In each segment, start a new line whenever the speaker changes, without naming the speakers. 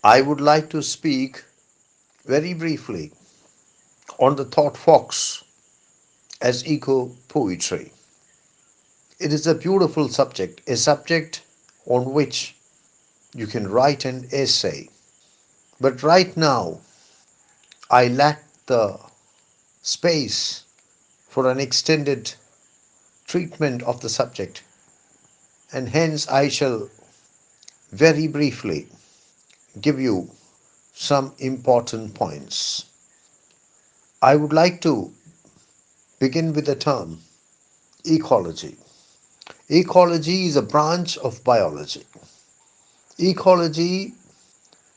I would like to speak very briefly on the thought fox as eco poetry. It is a beautiful subject, a subject on which you can write an essay. But right now, I lack the space for an extended treatment of the subject, and hence I shall very briefly give you some important points. I would like to begin with the term ecology. Ecology is a branch of biology. Ecology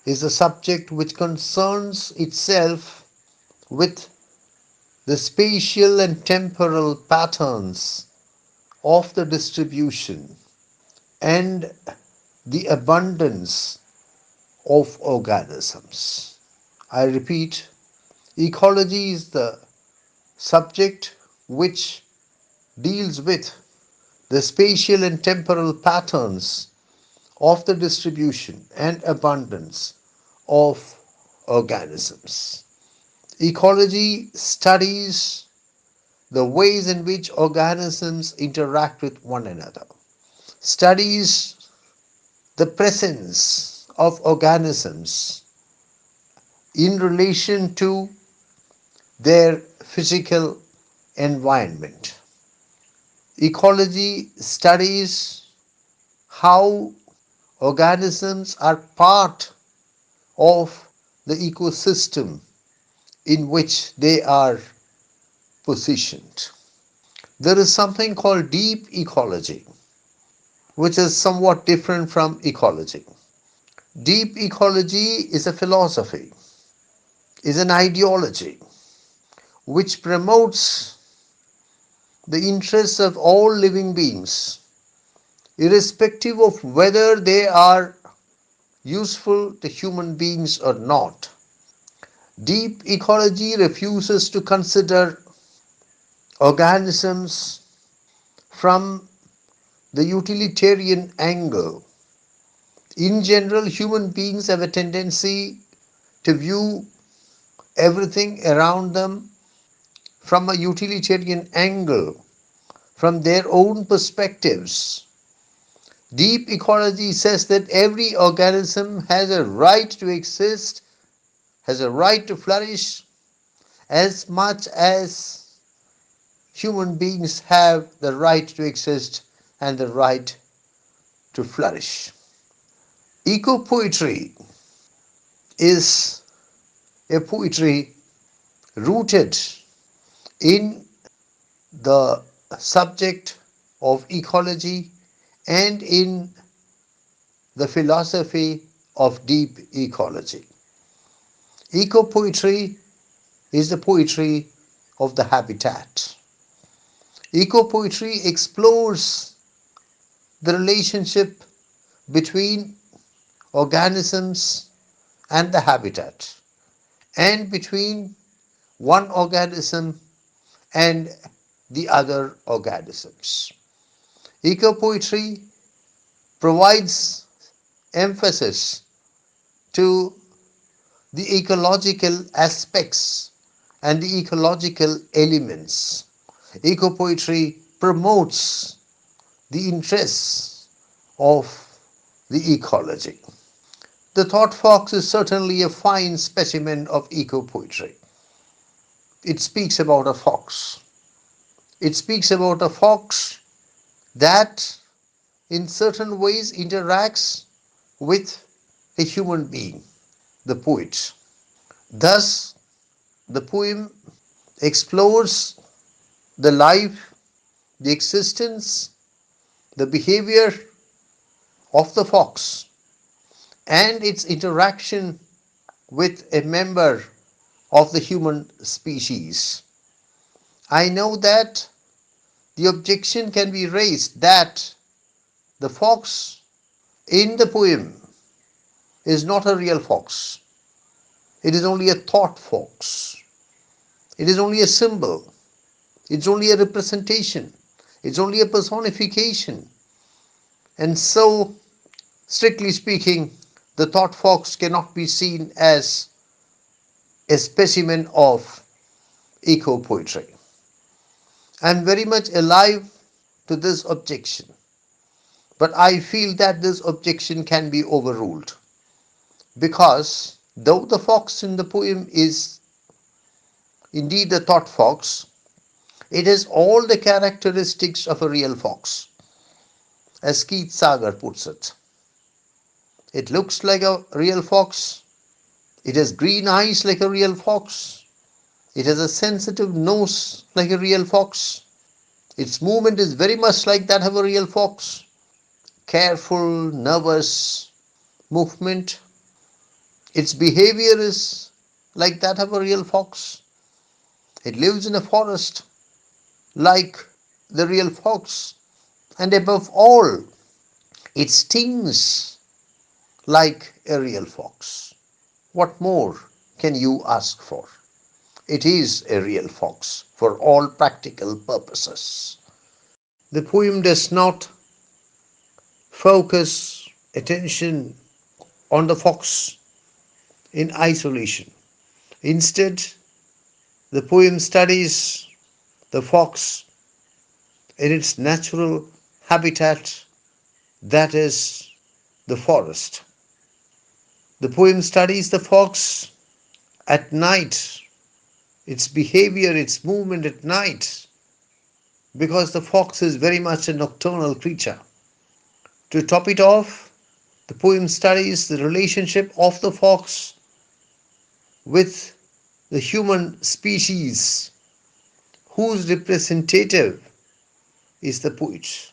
is a subject which concerns itself with the spatial and temporal patterns of the distribution and the abundance of organisms. I repeat, ecology is the subject which deals with the spatial and temporal patterns of the distribution and abundance of organisms. Ecology studies the ways in which organisms interact with one another, studies the presence of organisms in relation to their physical environment. Ecology studies how organisms are part of the ecosystem in which they are positioned. There is something called deep ecology, which is somewhat different from ecology. Deep ecology is a philosophy, is an ideology which promotes the interests of all living beings, irrespective of whether they are useful to human beings or not. Deep ecology refuses to consider organisms from the utilitarian angle. In general, human beings have a tendency to view everything around them from a utilitarian angle, from their own perspectives. Deep ecology says that every organism has a right to exist, has a right to flourish, as much as human beings have the right to exist and the right to flourish. Eco poetry is a poetry rooted in the subject of ecology and in the philosophy of deep ecology. Eco poetry is the poetry of the habitat. Eco poetry explores the relationship between organisms and the habitat, and between one organism and the other organisms. Eco poetry provides emphasis to the ecological aspects and the ecological elements. Eco poetry promotes the interests of the ecology. The thought fox is certainly a fine specimen of eco poetry. It speaks about a fox. It speaks about a fox that in certain ways interacts with a human being, the poet. Thus, the poem explores the life, the existence, the behavior of the fox and its interaction with a member of the human species. I know that the objection can be raised that the fox in the poem is not a real fox. It is only a thought fox. It is only a symbol. It's only a representation. It's only a personification. And so, strictly speaking, The thought fox cannot be seen as a specimen of eco poetry. I am very much alive to this objection, but I feel that this objection can be overruled because though the fox in the poem is indeed a thought fox, it has all the characteristics of a real fox, as Keith Sagar puts it. It looks like a real fox, it has green eyes like a real fox, it has a sensitive nose like a real fox, its movement is very much like that of a real fox, careful, nervous movement. Its behavior is like that of a real fox. It lives in a forest like the real fox. And above all, it stings like a real fox. What more can you ask for? It is a real fox for all practical purposes. The poem does not focus attention on the fox in isolation. Instead, the poem studies the fox in its natural habitat, that is, the forest. The poem studies the fox at night, its behavior, its movement at night, because the fox is very much a nocturnal creature. To top it off, the poem studies the relationship of the fox with the human species, whose representative is the poet.